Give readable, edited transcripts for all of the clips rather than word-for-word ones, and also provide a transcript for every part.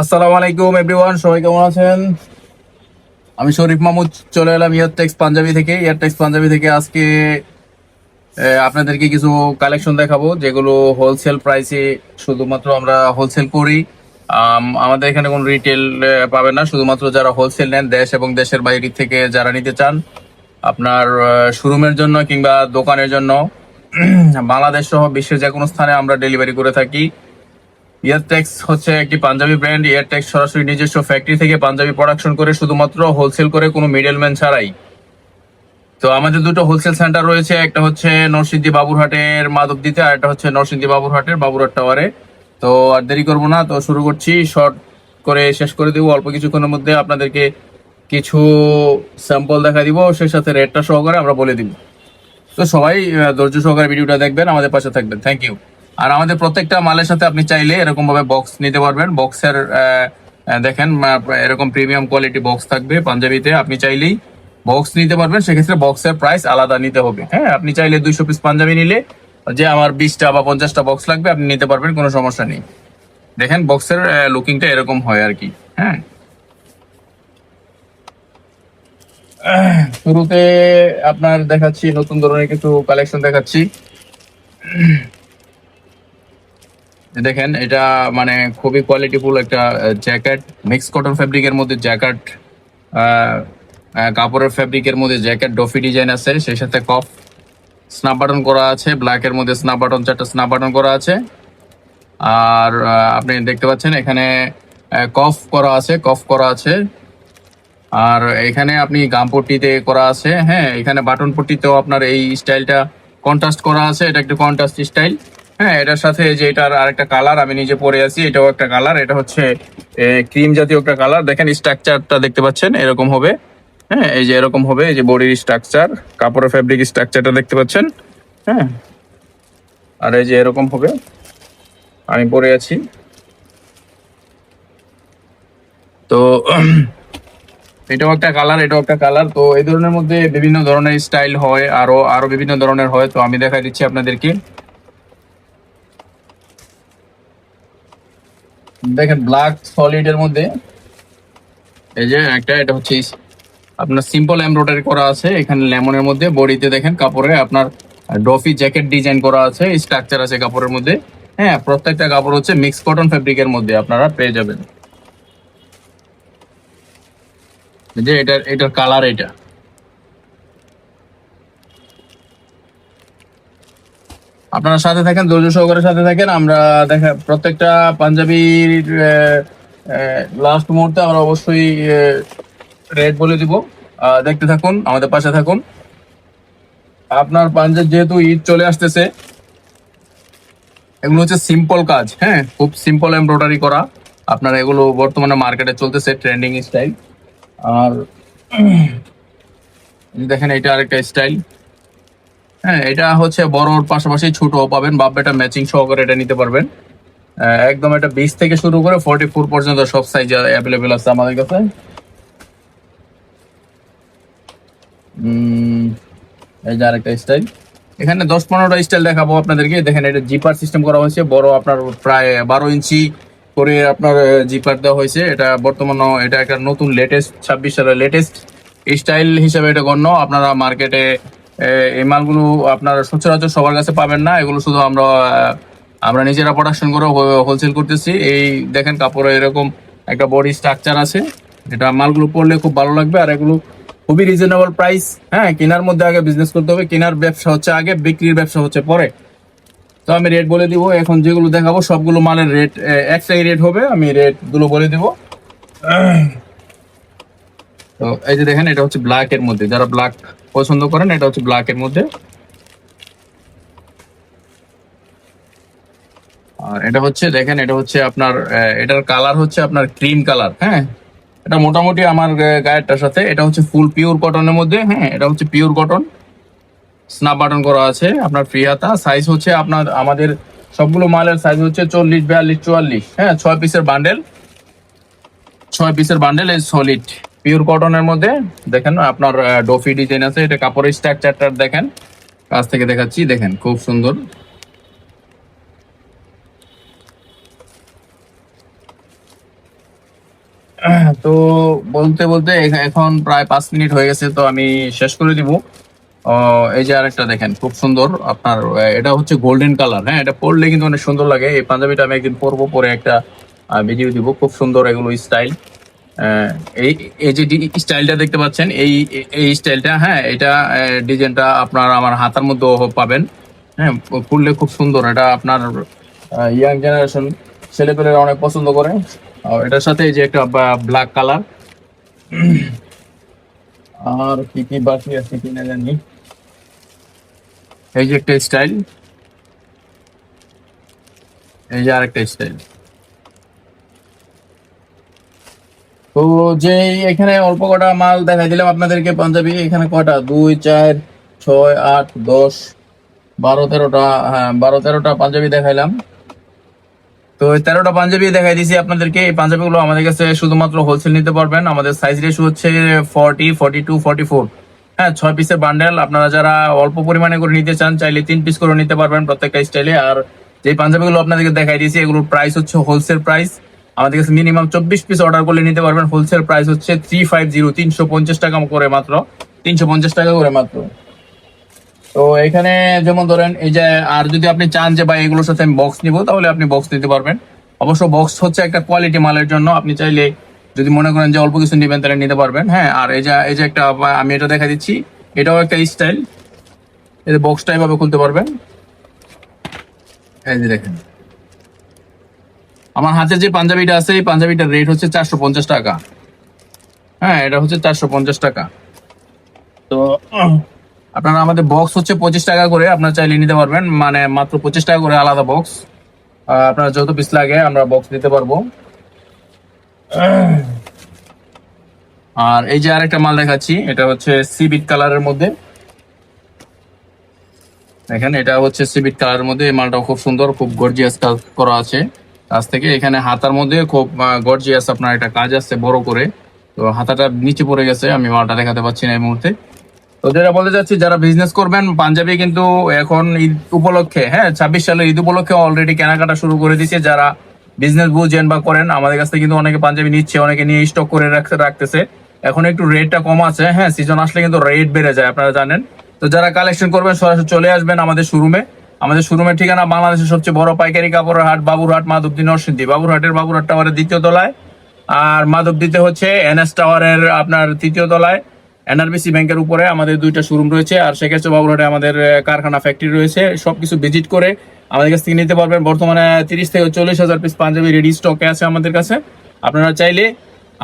আসসালামু আলাইকুম এভরিওয়ান, সবাই কেমন আছেন? আমি শরীফ মাহমুদ চলে এলাম ইয়ারটেক্স পাঞ্জাবি থেকে। আজকে আপনাদেরকে কিছু কালেকশন দেখাবো যেগুলো হোলসেল প্রাইসে, শুধুমাত্র আমরা হোলসেল করি। আমাদের এখানে কোনো রিটেল পাবেন না, শুধুমাত্র যারা হোলসেল নেন দেশ এবং দেশের বাইরে থেকে যারা নিতে চান, আপনার শোরুমের জন্য কিংবা দোকানের জন্য, বাংলাদেশ সহ বিশ্বের যে কোনো স্থানে আমরা ডেলিভারি করে থাকি। ইয়ারটেক্স হচ্ছে একটি পাঞ্জাবি ব্র্যান্ড। ইয়ারটেক্স সরাসরি নিজস্ব ফ্যাক্টরি থেকে পাঞ্জাবি প্রোডাকশন করে, শুধুমাত্র হোলসেল করে, কোনো মিডলম্যান ছাড়াই। তো আমাদের দুটো হোলসেল সেন্টার রয়েছে, একটা হচ্ছে নরসিংদী বাবুরহাটের মাধবদীতে, আর একটা হচ্ছে নরসিংদী বাবুরহাটের বাবুরহাট টাওয়ারে। তো আর দেরি করবো না, তো শুরু করছি। শর্ট করে শেষ করে দিব অল্প কিছুক্ষণের মধ্যে। আপনাদেরকে কিছু স্যাম্পল দেখা দিব, সেই সাথে রেটটা সহকারে আমরা বলে দিব। তো সবাই ধৈর্য সহকারে ভিডিওটা দেখবেন, আমাদের পাশে থাকবেন। Thank you. আর আমাদের প্রত্যেকটা মালের সাথে আপনি চাইলে এরকম ভাবে বক্স নিতে পারবেন। বক্সের দেখেন এরকম প্রিমিয়াম কোয়ালিটি বক্স থাকবে পাঞ্জাবিতে। আপনি চাইলেই বক্স নিতে পারবেন, সেক্ষেত্রে বক্সের প্রাইস আলাদা নিতে হবে। হ্যাঁ, আপনি চাইলে 200 পিস পাঞ্জাবি নিলে যে আমার 20টা বা 50টা বক্স লাগবে, আপনি নিতে পারবেন, কোনো সমস্যা নেই। দেখেন বক্সের লুকিংটা এরকম হয় আর কি। হ্যাঁ, শুরুতে আপনার দেখাচ্ছি নতুন ধরনের কিছু কালেকশন দেখাচ্ছি। দেখেন এটা মানে খুবই কোয়ালিটিফুল একটা জ্যাকেট, মিক্স কটন ফেব্রিকের মধ্যে জ্যাকেট, কাপড়ের ফেব্রিকের মধ্যে জ্যাকেট, ডফি ডিজাইন আছে, সেই সাথে কফ স্ন্যাপ বাটন করা আছে। ব্ল্যাকের মধ্যে স্ন্যাপ বাটন, 4টা স্ন্যাপ বাটন করা আছে। আর আপনি দেখতে পাচ্ছেন এখানে কফ করা আছে। আর এখানে আপনি গাম পট্টিতে করা আছে। হ্যাঁ, এখানে বাটন পট্টিতেও আপনার এই স্টাইলটা কন্ট্রাস্ট করা আছে, এটা একটু কন্ট্রাস্ট স্টাইল। হ্যাঁ, এটার সাথে যে এটার আরেকটা কালার আমি নিজে পরে আছি, এটাও একটা কালার। এটা হচ্ছে ক্রিম জাতীয় একটা কালার। দেখেন স্ট্রাকচারটা দেখতে পাচ্ছেন, এরকম হবে। হ্যাঁ, এই যে এরকম হবে, এই যে বডির স্ট্রাকচার, কাপড়ের ফেব্রিক স্ট্রাকচারটা দেখতে পাচ্ছেন। হ্যাঁ, আর এই যে এরকম হবে, আমি পরে আছি। তো এটাও একটা কালার। তো এই ধরনের মধ্যে বিভিন্ন ধরনের স্টাইল হয়, আরো আরো বিভিন্ন ধরনের হয়। তো আমি দেখাই দিচ্ছি আপনাদেরকে। দেখেন ব্ল্যাক সলিড এর মধ্যে এই যে একটা, এটা হচ্ছে আপনার সিম্পল এমব্রয়ডারি করা আছে এখানে লেমনের মধ্যে। বডিতে দেখেন কাপড়ে আপনার ডফি জ্যাকেট ডিজাইন করা আছে, স্ট্রাকচার আছে কাপড়ের মধ্যে। হ্যাঁ, প্রত্যেকটা কাপড় হচ্ছে মিক্স কটন ফেব্রিকের মধ্যে আপনারা পেয়ে যাবেন। যে এটার কালার এটা। আপনারা সাথে থাকেন, ধৈর্য সহকারে সাথে থাকেন। আমরা দেখা প্রত্যেকটা পাঞ্জাবির লাস্ট মুহূর্তে আমরা অবশ্যই রেট বলে দিব। দেখতে থাকুন, আমাদের পাশে থাকুন। আপনার পাঞ্জাব যেহেতু ঈদ চলে আসতেছে, এগুলো হচ্ছে সিম্পল কাজ। হ্যাঁ, খুব সিম্পল এমব্রয়ডারি করা। আপনার এগুলো বর্তমানে মার্কেটে চলতেছে ট্রেন্ডিং স্টাইল। আর দেখেন এটা আরেকটা স্টাইল। হ্যাঁ, এটা হচ্ছে বড়র পাশাপাশি ছোটও পাবেন, বাপ বেটা ম্যাচিং সহকারে এটা নিতে পারবেন। একদম এটা 20 থেকে শুরু করে 44 পর্যন্ত সব সাইজ অ্যাভেলেবেল আছে আমাদের কাছে। এই যে আরেকটা স্টাইল। এখানে 10-15টা স্টাইল দেখাবো আপনাদেরকে। দেখেন এটা জিপার সিস্টেম করা হয়েছে, বড় আপনার প্রায় 12 ইঞ্চি করে আপনার জিপার দেওয়া হয়েছে। এটা বর্তমানে এটা একটা নতুন লেটেস্ট 26 সালের লেটেস্ট স্টাইল হিসেবে এটা গণ্য। আপনারা মার্কেটে এই মালগুলো আপনার সচরাচর সবার কাছে পাবেন না। এগুলো শুধু আমরা নিজেরা প্রোডাকশন করে হোলসেল করতেছি। এই দেখেন কাপড়ে এরকম একটা বডি স্ট্রাকচার আছে। এটা মালগুলো পরলে খুব ভালো লাগবে। আর এগুলো খুবই রিজনেবল প্রাইস। হ্যাঁ, কেনার মধ্যে আগে বিজনেস করতে হবে, কেনার ব্যবসা হচ্ছে আগে, বিক্রির ব্যবসা হচ্ছে পরে। তো আমি রেট বলে দিব এখন, যেগুলো দেখাবো সবগুলো মালের রেট একটাই রেট হবে, আমি রেট গুলো বলে দিব। তো এই যে দেখেন এটা হচ্ছে ব্ল্যাক এর মধ্যে, যারা ব্ল্যাক পছন্দ করেন এটা হচ্ছে ব্ল্যাক এর মধ্যে। আর এটা হচ্ছে দেখেন, এটা হচ্ছে আপনার এটার কালার হচ্ছে আপনার ক্রিম কালার। হ্যাঁ, এটা মোটামুটি আমার গায়েরটার সাথে। এটা হচ্ছে ফুল পিওর কটনের মধ্যে। হ্যাঁ, এটা হচ্ছে পিওর কটন, স্ন্যাপ বাটন করা আছে, আপনার ফ্রি হাতা। সাইজ হচ্ছে আপনার আমাদের সবগুলো মালের সাইজ হচ্ছে 40, 42, 44। হ্যাঁ, 6 পিসের বান্ডেল এই সলিড পিওর কটনের মধ্যে। দেখেন আপনার ডফি ডিজাইন আছে, এটা কাপড়ের স্ট্রাকচারটা দেখেন, কাছ থেকে দেখাচ্ছি। দেখেন খুব সুন্দর। তো বলতে বলতে এখন প্রায় 5 মিনিট হয়ে গেছে, তো আমি শেষ করে দিব। এই যে আরেকটা দেখেন, খুব সুন্দর আপনার, এটা হচ্ছে গোল্ডেন কালার। হ্যাঁ, এটা পরলে কিন্তু অনেক সুন্দর লাগে। এই পাঞ্জাবিটা আমি একদিন পরবো, পরে একটা ভিডিও দিব। খুব সুন্দর এগুলো স্টাইল। এই এই যে স্টাইলটা দেখতে পাচ্ছেন, এই স্টাইলটা, হ্যাঁ, এটা ডিজাইনটা আপনার আমার হাতার মধ্যে পাবেন। হ্যাঁ, পরলে খুব সুন্দর। এটা আপনার ইয়াং জেনারেশন ছেলেপেলেরা অনেক পছন্দ করে। এটার সাথে এই যে একটা ব্ল্যাক কালার। আর কি কি বাকি আছে কিনা জানি। এই যে একটা স্টাইল, এই যে আরেকটা স্টাইল। তো যে এখানে অল্প কটা মাল দেখাই দিলাম আপনাদেরকে পাঞ্জাবি। এখানে কটা, 2 4 6 8 10 12 13টা, হ্যাঁ 12 13টা পাঞ্জাবি দেখাইলাম। তো এই 13টা পাঞ্জাবি দেখাই দিয়েছি আপনাদেরকে। এই পাঞ্জাবিগুলো আমাদের কাছে শুধুমাত্র হোলসেল নিতে পারবেন। আমাদের সাইজ রেশিও হচ্ছে 40, 42, 44। হ্যাঁ, 6 পিসের বান্ডেল। আপনারা যারা অল্প পরিমাণে করে নিতে চান, চাইলে 3 পিস করে নিতে পারবেন প্রত্যেকটা স্টাইলে। আর যে পাঞ্জাবিগুলো আপনাদেরকে দেখাই দিয়েছি, এগুলোর প্রাইস হচ্ছে হোলসেল প্রাইস। আমাদের কাছে মিনিমাম 24 পিস অর্ডার করলে নিতে পারবেন। হোলসেল প্রাইস হচ্ছে 350, 350 টাকা করে মাত্র, 350 টাকা করে মাত্র। তো এখানে যেমন ধরেন এই যে, আর যদি আপনি চান যে ভাই এগুলোর সাথে আমি বক্স নিব, তাহলে আপনি বক্স নিতে পারবেন। অবশ্য বক্স হচ্ছে একটা কোয়ালিটি মালের জন্য। আপনি চাইলে যদি মনে করেন যে অল্প কিছু নেবেন, তাহলে নিতে পারবেন। হ্যাঁ, আর এই যে একটা আমি এটা দেখা দিচ্ছি, এটাও একটা স্টাইল। এই যে বক্সটা এভাবে খুলতে পারবেন। এই যে দেখেন, আমার হাতে যে পাঞ্জাবিটা আছে, এই পাঞ্জাবিটার রেট হচ্ছে 450 টাকা। হ্যাঁ, এটা হচ্ছে 450 টাকা। তো আপনারা, আমাদের বক্স হচ্ছে 25 টাকা করে। আপনারা চাইলে নিতে পারবেন, মানে মাত্র 25 টাকা করে আলাদা বক্স। আপনার যত পিস লাগে আমরা বক্স দিতে পারবো। আর এই যে আরেকটা মাল দেখাচ্ছি, এটা হচ্ছে সিবিট কালারের মধ্যে। দেখেন, এটা হচ্ছে সিবিট কালারের মধ্যে। এই মালটাও খুব সুন্দর, খুব গর্জিয়াস কাজ করা আছে কাজ থেকে। এখানে হাতার মধ্যে খুব গর্জিয়াস আপনার একটা কাজ আছে বড় করে। তো হাতাটা নিচে পড়ে গেছে, আমি মালটা দেখাতে পাচ্ছি না এই মুহূর্তে। তো যেটা বলতে চাচ্ছি, যারা বিজনেস করবেন, পাঞ্জাবি কিন্তু এখন ঈদ উপলক্ষে, হ্যাঁ 26 সালের ঈদ উপলক্ষে অলরেডি কেনাকাটা শুরু করে দিয়েছে। যারা বিজনেস বুঝেন বা করেন, আমাদের কাছ থেকে কিন্তু অনেকে পাঞ্জাবি নিচ্ছে, অনেকে নিয়ে স্টক করে রাখতেছে। এখন একটু রেটটা কম আছে। হ্যাঁ, সিজন আসলে কিন্তু রেট বেড়ে যায়, আপনারা জানেন। তো যারা কালেকশন করবেন, সরাসরি চলে আসবেন আমাদের শোরুমে। আমাদের শোরুমের ঠিকানা বাংলাদেশের সবচেয়ে বড় পাইকারি কাপড়ের হাট, বাবুরহাট, মাধবদী, নরসিংদী। বাবুরহাট টাওয়ারের 2য় তলায়, আর মাধবদীতে হচ্ছে এনএস টাওয়ারের আপনার 3য় তলায়। এনআরবিসি ব্যাংকের উপরে আমাদের 2টা শোরুম রয়েছে। আর সেক্ষেত্রে বাবুরহাটে আমাদের কারখানা, ফ্যাক্টরি রয়েছে। সবকিছু ভিজিট করে আমাদের কাছ থেকে নিতে পারবেন। বর্তমানে 30 থেকে 40 হাজার পিস পাঞ্জাবি রেডি স্টকে আছে আমাদের কাছে। আপনারা চাইলে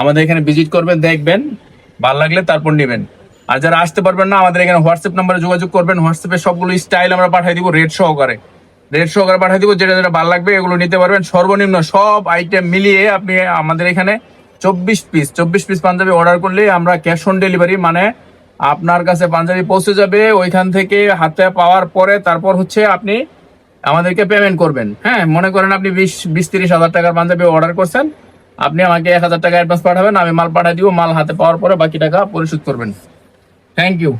আমাদের এখানে ভিজিট করবেন, দেখবেন, ভালো লাগলে তারপর নেবেন। আর যারা আসতে পারবেন না, আমাদের এখানে হোয়াটসঅ্যাপ নাম্বারে যোগাযোগ করবেন। হোয়াটসঅ্যাপে সবগুলো স্টাইল আমরা পাঠিয়ে দিব, রেট সহকারে পাঠিয়ে দিব। যেটা যেটা ভালো লাগবে এগুলো নিতে পারবেন। সর্বনিম্ন সব আইটেম মিলিয়ে আপনি আমাদের এখানে 24 পিস পাঞ্জাবি অর্ডার করলে আমরা ক্যাশ অন ডেলিভারি, মানে আপনার কাছে পাঞ্জাবি পৌঁছে যাবে, ওইখান থেকে হাতে পাওয়ার পরে তারপর হচ্ছে আপনি আমাদেরকে পেমেন্ট করবেন। হ্যাঁ, মনে করেন আপনি 20-30 হাজার টাকার পাঞ্জাবি অর্ডার করছেন, আপনি আমাকে 1,000 টাকা অ্যাডভান্স পাঠাবেন, আমি মাল পাঠিয়ে দিব। মাল হাতে পাওয়ার পরে বাকি টাকা পরিশোধ করবেন। Thank you.